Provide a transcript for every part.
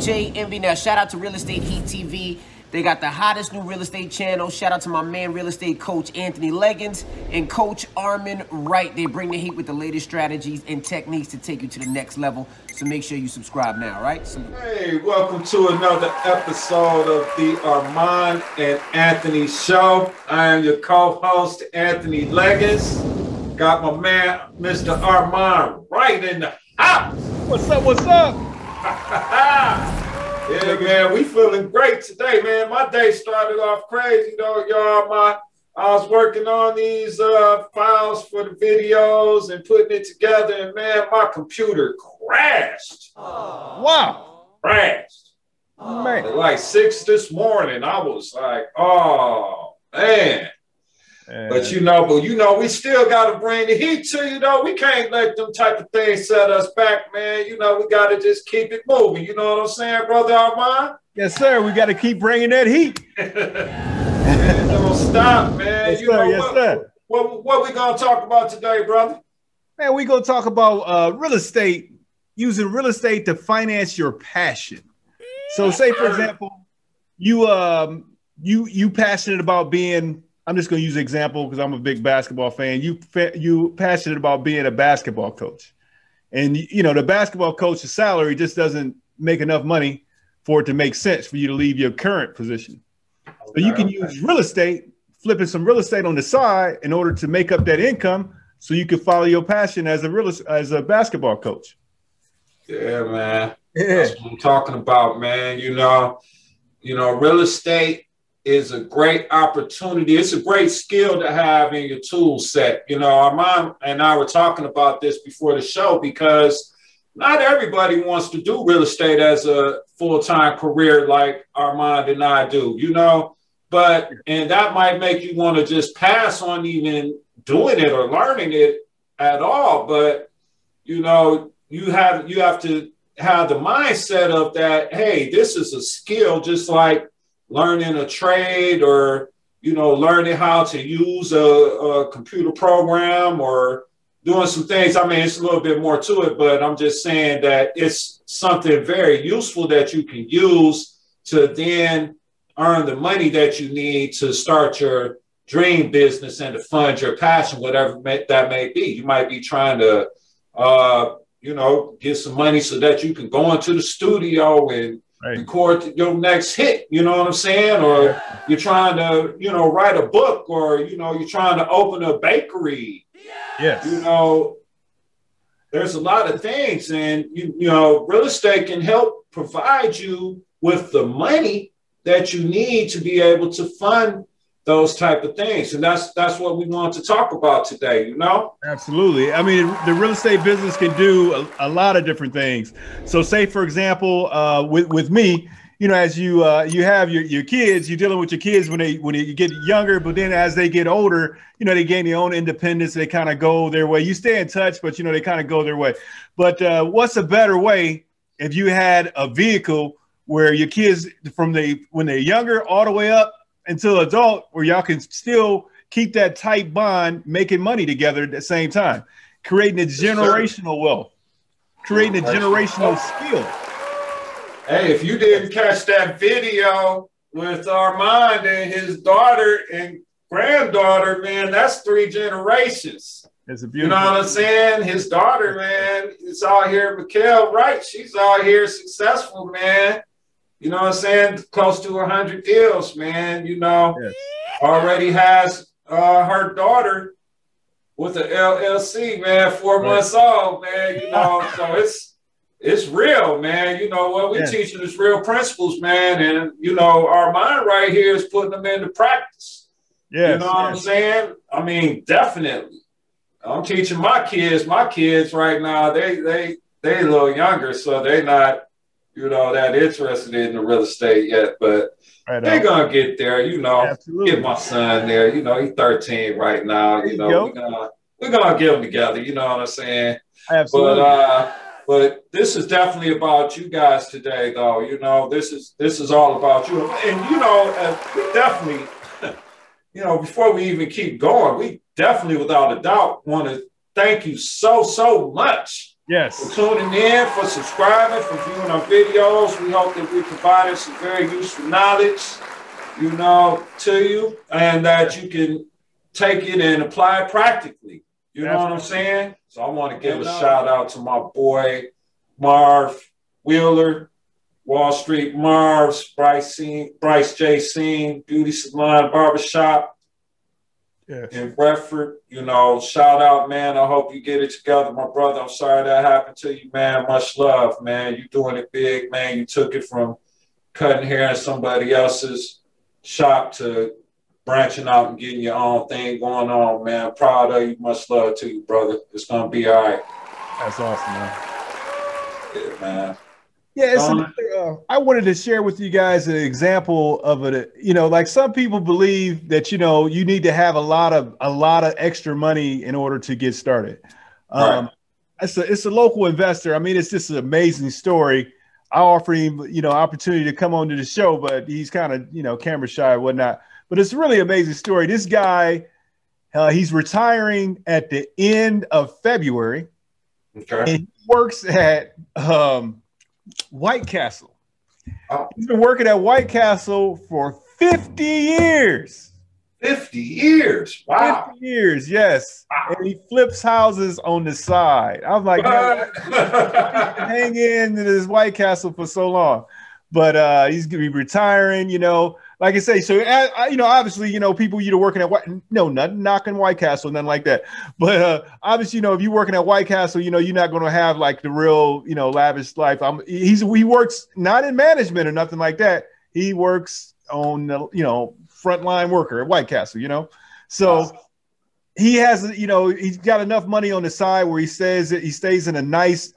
DJ Envy. Now, shout out to Real Estate Heat TV. They got the hottest new real estate channel. Shout out to my man, real estate coach AnThony Legins and coach Armond Wright. They bring the heat with the latest strategies and techniques to take you to the next level. So make sure you subscribe now, right? Hey, welcome to another episode of the Armond and AnThony Show. I am your co-host, AnThony Legins. Got my man, Mr. Armond Wright in the house. What's up? What's up? Yeah, man, we feeling great today, man. My day started off crazy, though, y'all. I was working on these files for the videos and putting it together, and man, my computer crashed. Wow. Crashed. Man. At like 6 this morning, I was like, oh, man. But you know, we still got to bring the heat to you, though. We can't let them type of things set us back, man. You know, we got to just keep it moving. You know what I'm saying, Brother Armond? Yes, sir. We got to keep bringing that heat. Man, don't stop, man. Yes, sir. Yes, sir. What we going to talk about today, brother? Man, we going to talk about real estate, using real estate to finance your passion. So say, for example, you passionate about being, I'm just going to use an example because I'm a big basketball fan. You passionate about being a basketball coach, and you know the basketball coach's salary just doesn't make enough money for it to make sense for you to leave your current position. So you can use real estate, flipping some real estate on the side in order to make up that income, so you can follow your passion as a basketball coach. Yeah, man. Yeah. That's what I'm talking about, man. You know, real estate is a great opportunity. It's a great skill to have in your tool set. You know, our mom and I were talking about this before the show because not everybody wants to do real estate as a full-time career like Armond and I do, you know, and that might make you want to just pass on even doing it or learning it at all. But, you know, you have to have the mindset of that, hey, this is a skill just like learning a trade or, you know, learning how to use a computer program or doing some things. I mean, it's a little bit more to it, but I'm just saying that it's something very useful that you can use to then earn the money that you need to start your dream business and to fund your passion, whatever that may be. You might be trying to, you know, get some money so that you can go into the studio and record your next hit, you know what I'm saying? Or you're trying to, you know, write a book, or, you know, you're trying to open a bakery. Yes. You know, there's a lot of things, and, you know, real estate can help provide you with the money that you need to be able to fund those type of things. And that's what we want to talk about today, you know? Absolutely. I mean, the real estate business can do a lot of different things. So say, for example, with me, you know, as you have your kids, you're dealing with your kids when you get younger, but then as they get older, you know, they gain their own independence. They kind of go their way. You stay in touch, but, you know, they kind of go their way. But what's a better way if you had a vehicle where your kids when they're younger all the way up until adult, where y'all can still keep that tight bond, making money together at the same time, creating a generational wealth, creating a generational skill. Hey, if you didn't catch that video with Armond and his daughter and granddaughter, man, that's 3 generations. It's a you beautiful. know what I'm saying? His daughter, man, is out here, Wright. She's out here successful, man. You know what I'm saying? Close to 100 deals, man. You know, Yes. Already has her daughter with an LLC, man, 4 months old, man. You know, so it's real, man. You know what we're teaching is real principles, man. And, you know, our mind right here is putting them into practice. Yes. You know what I'm saying? I mean, definitely. I'm teaching my kids right now, they a little younger, so they're not, you know, that interested in the real estate yet, but they're going to get there, you know. Absolutely. Get my son there, you know, he's 13 right now, you know, we're going to get them together, you know what I'm saying? Absolutely. But this is definitely about you guys today, though. You know, this is all about you. And, you know, we definitely, you know, before we even keep going, we definitely, without a doubt, want to thank you so much Yes. for tuning in, for subscribing, for viewing our videos. We hope that we provided some very useful knowledge, to you, and that you can take it and apply it practically. You know what I'm saying? So I want to give a shout out to my boy, Marv Wheeler, Wall Street Marv's, Bryce Jasean, Beauty Salon, Barbershop in Redford. Shout out, man. I hope you get it together, my brother. I'm sorry that happened to you, man. Much love, man. You doing it big, man. You took it from cutting hair in somebody else's shop to branching out and getting your own thing going on, man. Proud of you. Much love to you, brother. It's going to be all right. That's awesome, man. Yeah, man. Yeah, I wanted to share with you guys an example of it. Like some people believe that, you need to have a lot of extra money in order to get started. Right. It's a local investor. I mean, it's just an amazing story. I offered him, opportunity to come onto the show, but he's kind of, camera shy and whatnot. But it's a really amazing story. This guy, he's retiring at the end of February. Okay. And he works at White Castle. Oh. He's been working at White Castle for 50 years. 50 years. Wow. 50 years, yes. Wow. And he flips houses on the side. I was like, hang in to this White Castle for so long. But he's going to be retiring, Like I say, so, obviously, people working at nothing knocking White Castle, nothing like that. But obviously, if you're working at White Castle, you're not going to have like the real, lavish life. He works not in management or nothing like that. He works on the, frontline worker at White Castle, So he has, he's got enough money on the side where he says that he stays in a nice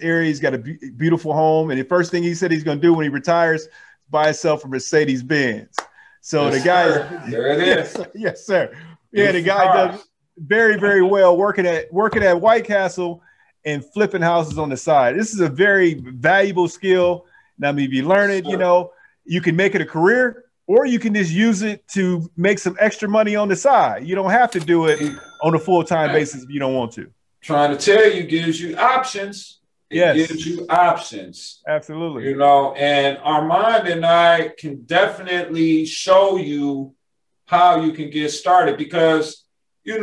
area. He's got a beautiful home. And the first thing he said he's going to do when he retires, buy himself a Mercedes Benz. So the guy, there it is. Yes, sir. Yeah, the guy does very, very well working at White Castle and flipping houses on the side. This is a very valuable skill. Now, if you learn it, you can make it a career, or you can just use it to make some extra money on the side. You don't have to do it on a full-time basis if you don't want to. Trying to tell you, gives you options. It gives you options. Absolutely. And Armond and I can definitely show you how you can get started, because, you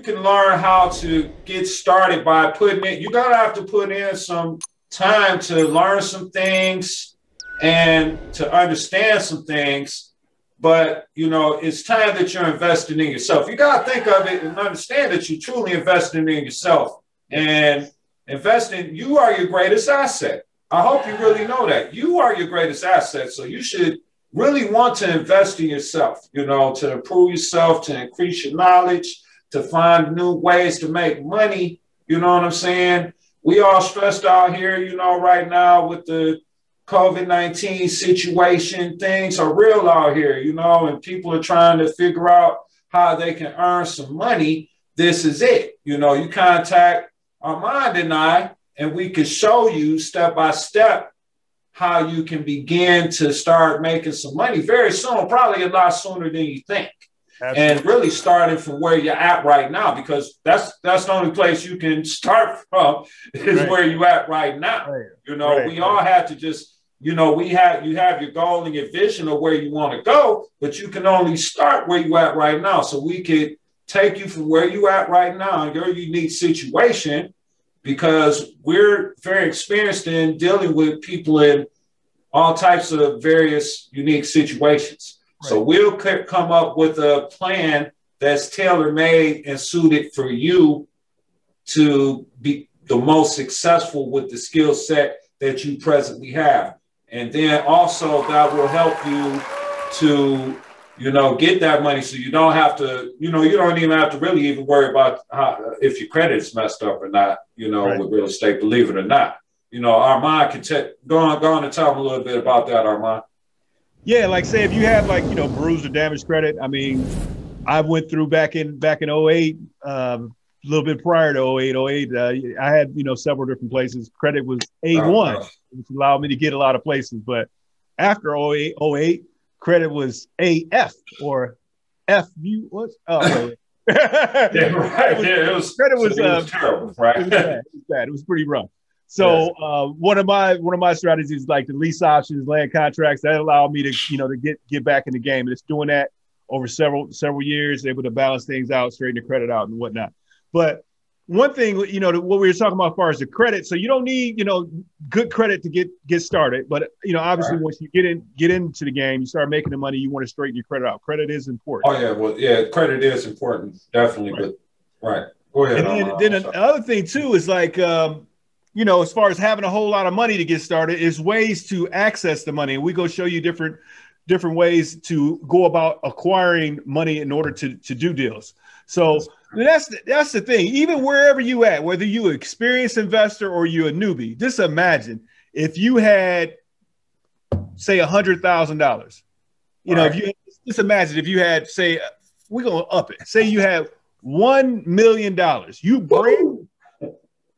can learn how to get started by putting in, you're going to have to put in some time to learn some things and to understand some things. But, it's time that you're investing in yourself. You got to think of it and understand that you're truly investing in yourself. And investing, you are your greatest asset. I hope you really know that. You are your greatest asset. So you should really want to invest in yourself, to improve yourself, to increase your knowledge, to find new ways to make money. You know what I'm saying? We all stressed out here, right now with the COVID-19 situation. Things are real out here, and people are trying to figure out how they can earn some money. This is it. You contact Armond and I, and we can show you step by step how you can begin to start making some money very soon, probably a lot sooner than you think. Absolutely. And really starting from where you're at right now, because that's the only place you can start from is where you're at right now. Right. We all have to just, you have your goal and your vision of where you want to go, but you can only start where you're at right now. So we could take you from where you're at right now, your unique situation, because we're very experienced in dealing with people in all types of various unique situations. Right. So we'll come up with a plan that's tailor-made and suited for you to be the most successful with the skill set that you presently have. And then also that will help you to, get that money, so you don't have to, you don't even have to really even worry about if your credit is messed up or not, with real estate, believe it or not. Armond can go on and tell them a little bit about that, Armond. Yeah, like say if you have bruised or damaged credit. I mean, I went through back in 08, a little bit prior to 08. I had, several different places. Credit was A1, which allowed me to get a lot of places. But after 08, credit was AF or FU. Yeah, right. Yeah, it was terrible, right? It was bad. It was bad. It was pretty rough. So one of my strategies, like the lease options, land contracts, that allowed me to to get back in the game. And it's doing that over several years, able to balance things out, straighten the credit out, and whatnot. But one thing, what we were talking about as far as the credit, so you don't need good credit to get started. But obviously, once you get into the game, you start making the money, you want to straighten your credit out. Credit is important. Oh yeah, well yeah, credit is important, definitely. Right. But right, go ahead. And then another thing too is like as far as having a whole lot of money to get started, is ways to access the money, and we go show you different ways to go about acquiring money in order to do deals. So that's the thing. Even wherever you at, whether you an experienced investor or you a newbie, just imagine if you had, say, $100,000. If you just imagine if you had, say, we're gonna up it. Say you have $1 million. You brand,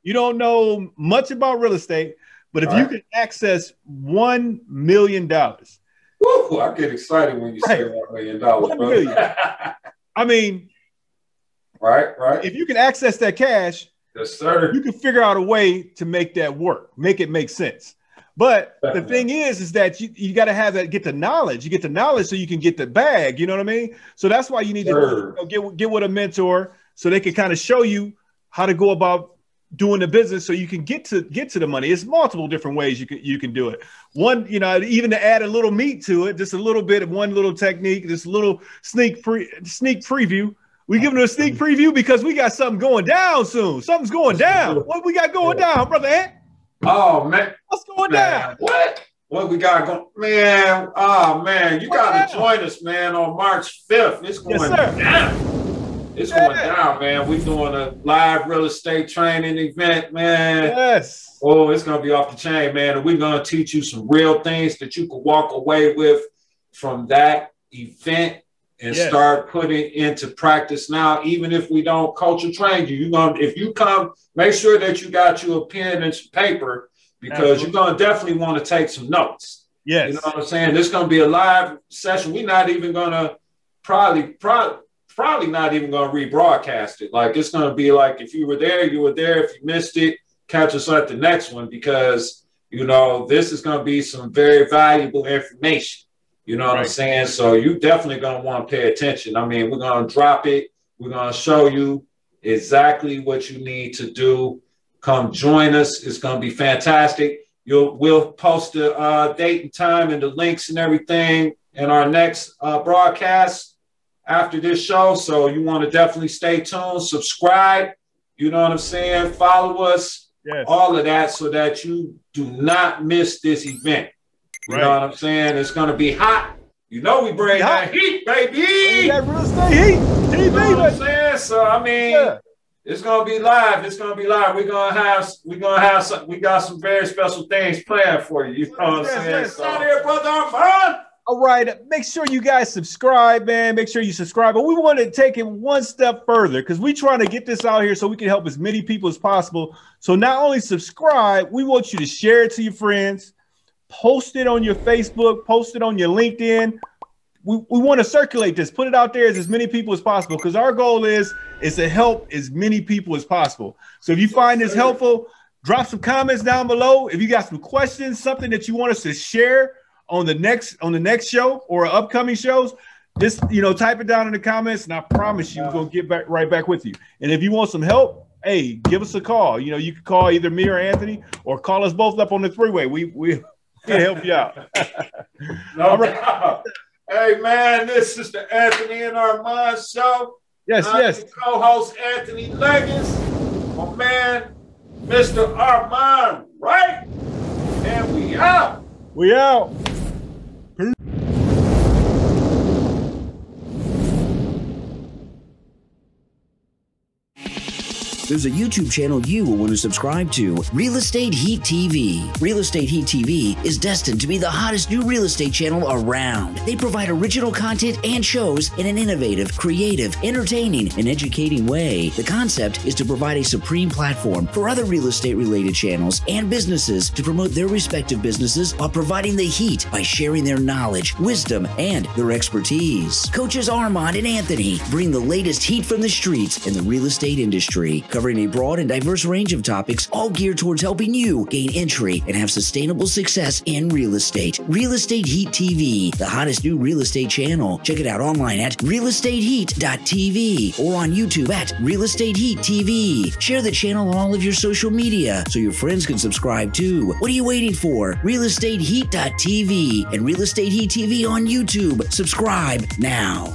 you don't know much about real estate, but if you can access $1 million. Woo, I get excited when you say $1 million. $1 million. I mean, right. If you can access that cash, yes, sir, you can figure out a way to make that work, make it make sense. But the thing is that you got to have that, get the knowledge. You get the knowledge so you can get the bag. You know what I mean? So that's why you need to get with a mentor so they can kind of show you how to go about doing the business so you can get to the money. It's multiple different ways you can do it. One, even to add a little meat to it, just a little bit of one little technique, this little sneak preview. We giving it a sneak preview because we got something going down soon. Something's going down. What we got going down, brother Ant? Oh man, what's going down? What we got going, man? Oh man, you got to join us, man, on March 5th. It's going down. It's going down, man. We're doing a live real estate training event, man. Yes. Oh, it's going to be off the chain, man. And we're going to teach you some real things that you can walk away with from that event and start putting into practice now. Even if we don't coach or train you, if you come, make sure that you got you a pen and some paper, because you're going to definitely want to take some notes. Yes. You know what I'm saying? This is going to be a live session. We're not even going to probably not even going to rebroadcast it. Like, it's going to be like, if you were there, you were there. If you missed it, catch us at the next one, because, this is going to be some very valuable information. You know what I'm saying? So you definitely going to want to pay attention. I mean, we're going to drop it. We're going to show you exactly what you need to do. Come join us. It's going to be fantastic. We'll post the date and time and the links and everything in our next broadcast after this show. So you want to definitely stay tuned, subscribe, you know what I'm saying? Follow us, all of that, so that you do not miss this event. You know what I'm saying? It's going to be hot. We bring that heat, baby. That real estate heat. You know what I'm saying? So, I mean, it's going to be live. It's going to be live. We got some very special things planned for you. You know what I'm saying? So, out here, brother Armond. All right, make sure you guys subscribe, man. Make sure you subscribe. But we want to take it one step further, because we're trying to get this out here so we can help as many people as possible. So not only subscribe, we want you to share it to your friends, post it on your Facebook, post it on your LinkedIn. We want to circulate this, put it out there as many people as possible, because our goal is to help as many people as possible. So if you find this helpful, drop some comments down below. If you got some questions, something that you want us to share on the next show or upcoming shows, just type it down in the comments, and I promise you we're gonna get right back with you. And if you want some help, hey, give us a call. You can call either me or Anthony, or call us both up on the three-way. We can help you out. All right. Hey man, this is the Anthony and Armond show. Yes. Co-host Anthony Legins, my man, Mr. Armond Wright, and we out. We out. There's a YouTube channel you will want to subscribe to, Real Estate Heat TV. Real Estate Heat TV is destined to be the hottest new real estate channel around. They provide original content and shows in an innovative, creative, entertaining, and educating way. The concept is to provide a supreme platform for other real estate related channels and businesses to promote their respective businesses while providing the heat by sharing their knowledge, wisdom, and their expertise. Coaches Armond and AnThony bring the latest heat from the streets in the real estate industry, covering a broad and diverse range of topics, all geared towards helping you gain entry and have sustainable success in real estate. Real Estate Heat TV, the hottest new real estate channel. Check it out online at realestateheat.tv or on YouTube at Real Estate Heat TV. Share the channel on all of your social media so your friends can subscribe too. What are you waiting for? realestateheat.tv and Real Estate Heat TV on YouTube. Subscribe now.